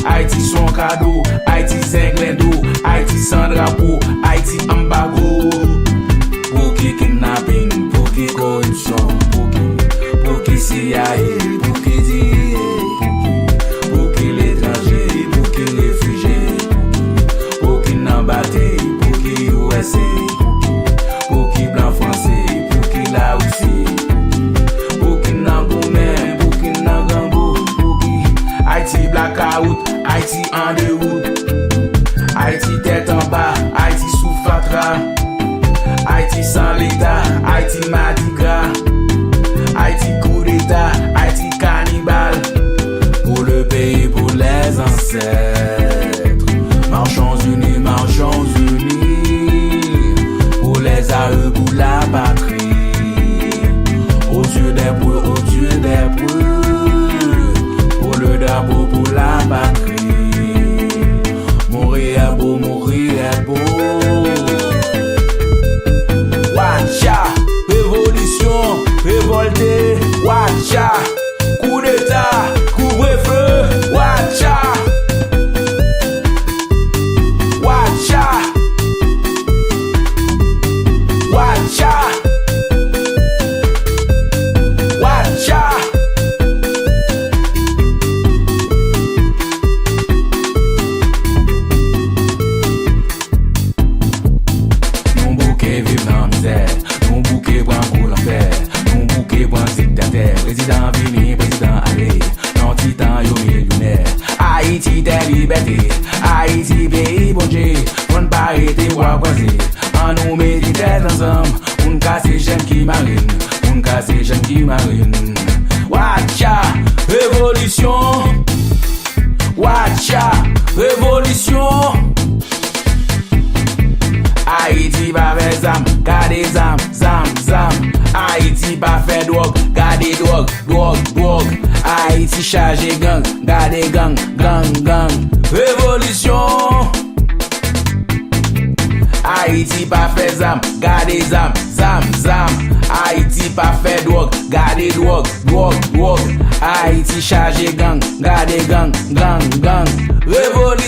Haïti son cadeau, Haïti zinglendo, Haïti sans drapeau, Haïti embargo. Pour qui kidnapping, pour qui corruption, pour qui CIA, pour qui DIA, pour qui l'étranger, pour qui réfugié, pour qui n'embatté, pour qui USA, pour qui blanc français, pour qui la Russie, pour qui n'angoumen, pour qui n'angambou, pour qui Haïti blackout, Haïti en déroute, Haïti tête en bas, Haïti sous fatra, Haïti sans l'État, Haïti Mardi Gras, Haïti coup d'État, Haïti cannibale. Pour le pays, pour les ancêtres, marchons unis, pour les arts, pour la patrie. Aux yeux des preux, pour le drapeau, pour la patrie. Mourir beau, Watcha, révolution, révolté, Watcha, coup d'état, couvre-feu, Watcha, Watcha, Watcha, Watcha. Mon bouquet vive dans misère, mon bouquet prend pour l'enfer, mon bouquet prend dictateur, président vini, président allé, non titan yo millionnaire. Haïti des libertés, Haïti pays bon Dieu, on ne pas arrêter voir croiser, en nous méditer ensemble, on casse les jeunes qui marine, on casse les jeunes qui marine. Watcha, révolution, Watcha, révolution. Haïti pas fait zam, gardez zam. Haïti pas fait drogue, gardez drogue. Haïti chargé gang, gardez gang. Révolution. Haïti pas fait zam, gardez zam. Haïti pas fait drogue, gardez drogue. Haïti chargé gang, gardez gang. Révolution.